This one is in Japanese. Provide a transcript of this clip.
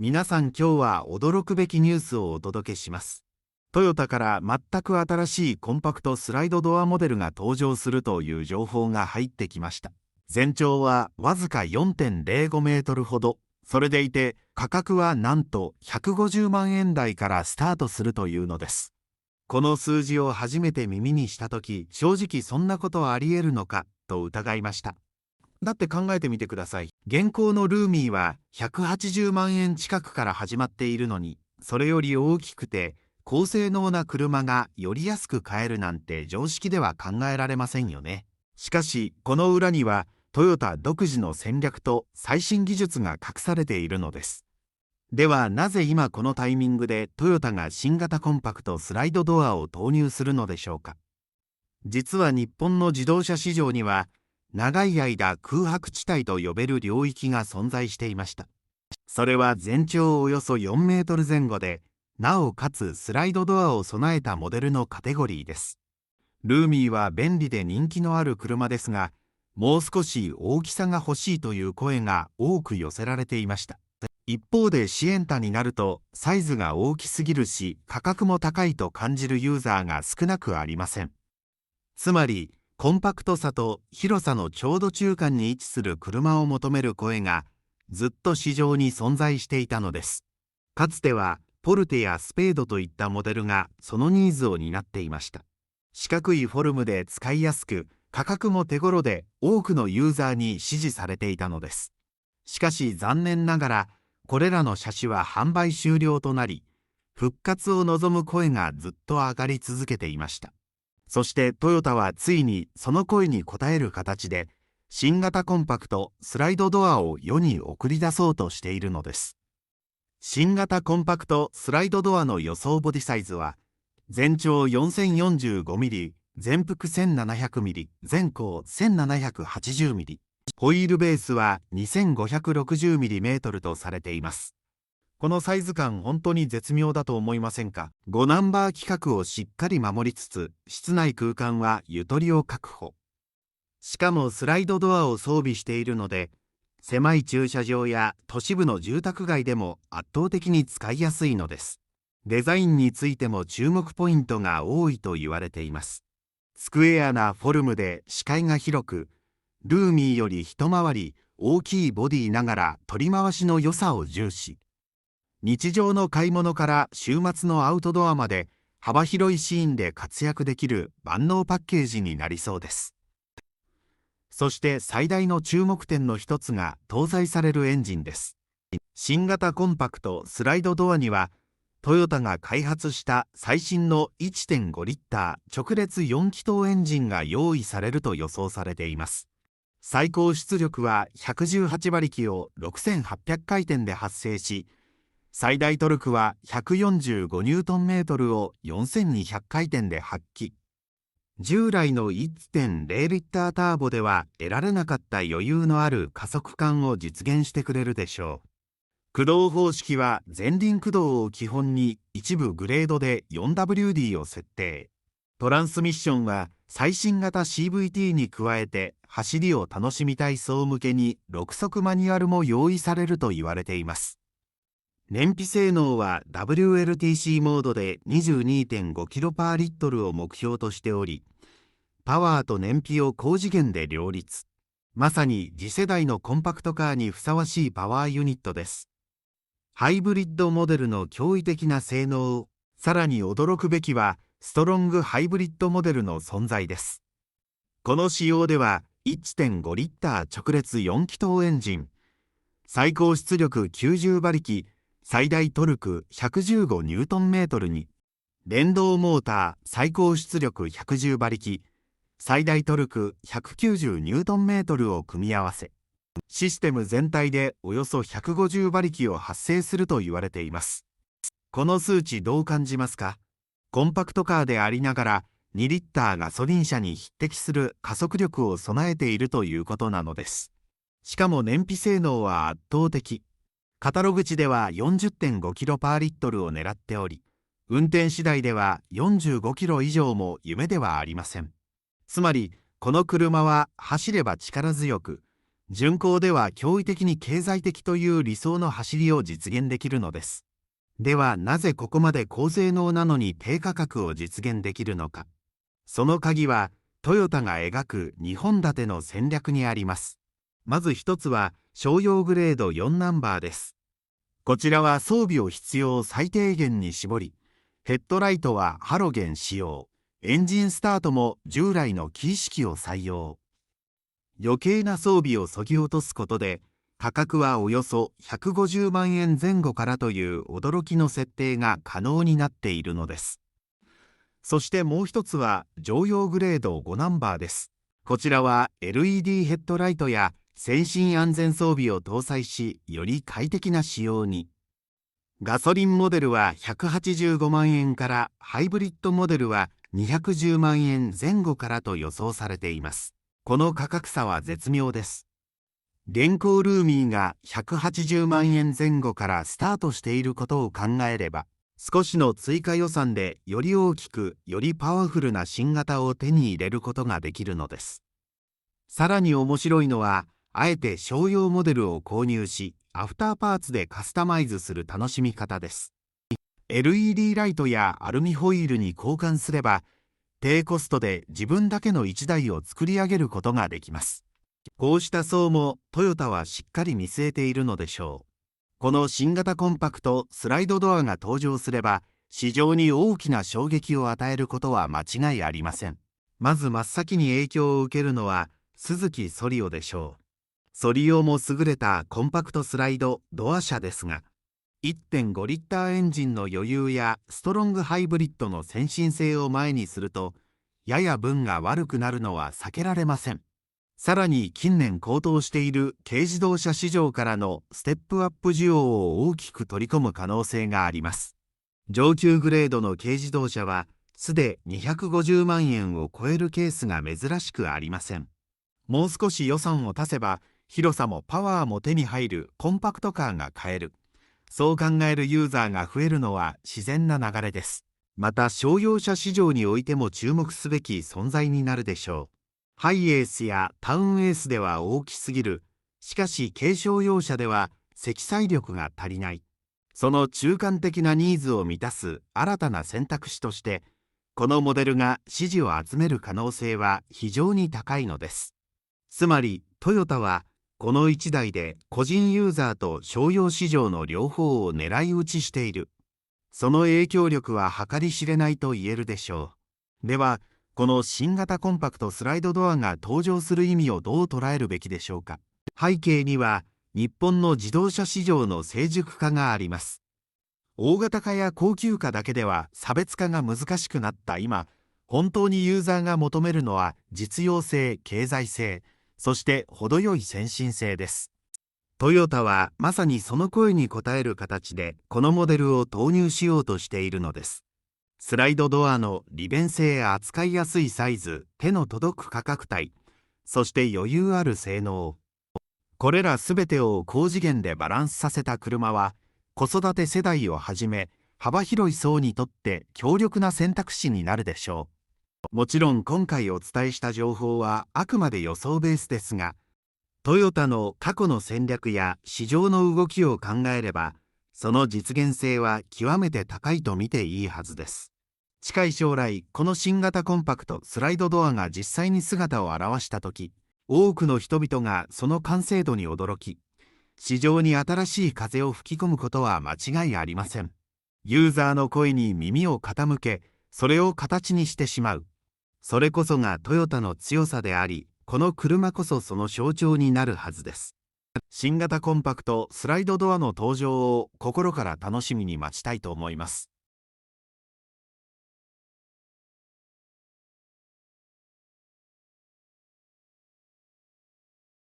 皆さん、今日は驚くべきニュースをお届けします。トヨタから全く新しいコンパクトスライドドアモデルが登場するという情報が入ってきました。全長はわずか 4.05 メートルほど。それでいて価格はなんと150万円台からスタートするというのです。この数字を初めて耳にしたとき、正直そんなことはあり得るのかと疑いました。だって考えてみてください。現行のルーミーは180万円近くから始まっているのに、それより大きくて高性能な車がより安く買えるなんて常識では考えられませんよね。しかしこの裏にはトヨタ独自の戦略と最新技術が隠されているのです。ではなぜ今このタイミングでトヨタが新型コンパクトスライドドアを投入するのでしょうか。実は日本の自動車市場には長い間空白地帯と呼べる領域が存在していました。それは全長およそ4メートル前後で、なおかつスライドドアを備えたモデルのカテゴリーです。ルーミーは便利で人気のある車ですが、もう少し大きさが欲しいという声が多く寄せられていました。一方でシエンタになるとサイズが大きすぎるし価格も高いと感じるユーザーが少なくありません。つまりコンパクトさと広さのちょうど中間に位置する車を求める声がずっと市場に存在していたのです。かつてはポルテやスペードといったモデルがそのニーズを担っていました。四角いフォルムで使いやすく、価格も手頃で多くのユーザーに支持されていたのです。しかし残念ながらこれらの車種は販売終了となり、復活を望む声がずっと上がり続けていました。そしてトヨタはついにその声に応える形で新型コンパクトスライドドアを世に送り出そうとしているのです。新型コンパクトスライドドアの予想ボディサイズは全長 4045mm、全幅 1700mm、全高 1780mm、ホイールベースは 2560mm とされています。このサイズ感本当に絶妙だと思いませんか。5ナンバー規格をしっかり守りつつ、室内空間はゆとりを確保。しかもスライドドアを装備しているので、狭い駐車場や都市部の住宅街でも圧倒的に使いやすいのです。デザインについても注目ポイントが多いと言われています。スクエアなフォルムで視界が広く、ルーミーより一回り大きいボディながら取り回しの良さを重視。日常の買い物から週末のアウトドアまで幅広いシーンで活躍できる万能パッケージになりそうです。そして最大の注目点の一つが搭載されるエンジンです。新型コンパクトスライドドアにはトヨタが開発した最新の 1.5 リッター直列4気筒エンジンが用意されると予想されています。最高出力は118馬力を6800回転で発生し、最大トルクは145ニュートンメートルを4200回転で発揮。従来の 1.0 リッターターボでは得られなかった余裕のある加速感を実現してくれるでしょう。駆動方式は前輪駆動を基本に一部グレードで 4WD を設定。トランスミッションは最新型 CVT に加えて走りを楽しみたい層向けに6速マニュアルも用意されると言われています。燃費性能は WLTC モードで 22.5 キロパーリットルを目標としており、パワーと燃費を高次元で両立。まさに次世代のコンパクトカーにふさわしいパワーユニットです。ハイブリッドモデルの驚異的な性能、さらに驚くべきはストロングハイブリッドモデルの存在です。この仕様では 1.5 リッター直列4気筒エンジン、最高出力90馬力、最大トルク115ニュートンメートルに、電動モーター最高出力110馬力、最大トルク190ニュートンメートルを組み合わせ、システム全体でおよそ150馬力を発生すると言われています。この数値どう感じますか。コンパクトカーでありながら2リッターガソリン車に匹敵する加速力を備えているということなのです。しかも燃費性能は圧倒的。カタログ値では 40.5 キロパーリットルを狙っており、運転次第では45キロ以上も夢ではありません。つまりこの車は走れば力強く、巡航では驚異的に経済的という理想の走りを実現できるのです。ではなぜここまで高性能なのに低価格を実現できるのか。その鍵はトヨタが描く2本立ての戦略にあります。まず一つは商用グレード4ナンバーです。こちらは装備を必要最低限に絞り、ヘッドライトはハロゲン使用、エンジンスタートも従来のキー式を採用。余計な装備を削ぎ落とすことで、価格はおよそ150万円前後からという驚きの設定が可能になっているのです。そしてもう一つは常用グレード5ナンバーです。こちらは LED ヘッドライトや先進安全装備を搭載し、より快適な仕様に。ガソリンモデルは185万円からハイブリッドモデルは210万円前後からと予想されています。この価格差は絶妙です。現行ルーミーが180万円前後からスタートしていることを考えれば、少しの追加予算でより大きく、よりパワフルな新型を手に入れることができるのです。さらに面白いのは、あえて商用モデルを購入し、アフターパーツでカスタマイズする楽しみ方です。LED ライトやアルミホイールに交換すれば、低コストで自分だけの1台を作り上げることができます。こうした層もトヨタはしっかり見据えているのでしょう。この新型コンパクトスライドドアが登場すれば、市場に大きな衝撃を与えることは間違いありません。まず真っ先に影響を受けるのはスズキソリオでしょう。ソリオも優れたコンパクトスライドドア車ですが、1.5 リッターエンジンの余裕やストロングハイブリッドの先進性を前にすると、やや分が悪くなるのは避けられません。さらに近年高騰している軽自動車市場からのステップアップ需要を大きく取り込む可能性があります。上級グレードの軽自動車はすで250万円を超えるケースが珍しくありません。もう少し予算を足せば、広さもパワーも手に入るコンパクトカーが買える。そう考えるユーザーが増えるのは自然な流れです。また商用車市場においても注目すべき存在になるでしょう。ハイエースやタウンエースでは大きすぎる。しかし軽商用車では積載力が足りない。その中間的なニーズを満たす新たな選択肢として、このモデルが支持を集める可能性は非常に高いのです。つまりトヨタはこの1台で個人ユーザーと商用市場の両方を狙い撃ちしている。その影響力は計り知れないと言えるでしょう。では、この新型コンパクトスライドドアが登場する意味をどう捉えるべきでしょうか。背景には日本の自動車市場の成熟化があります。大型化や高級化だけでは差別化が難しくなった今、本当にユーザーが求めるのは実用性、経済性、そして程よい先進性です。トヨタはまさにその声に応える形でこのモデルを投入しようとしているのです。スライドドアの利便性や扱いやすいサイズ、手の届く価格帯、そして余裕ある性能。これらすべてを高次元でバランスさせた車は、子育て世代をはじめ幅広い層にとって強力な選択肢になるでしょう。もちろん今回お伝えした情報はあくまで予想ベースですが、トヨタの過去の戦略や市場の動きを考えれば、その実現性は極めて高いと見ていいはずです。近い将来、この新型コンパクトスライドドアが実際に姿を現したとき、多くの人々がその完成度に驚き、市場に新しい風を吹き込むことは間違いありません。ユーザーの声に耳を傾け、それを形にしてしまう。それこそがトヨタの強さであり、この車こそその象徴になるはずです。新型コンパクトスライドドアの登場を心から楽しみに待ちたいと思います。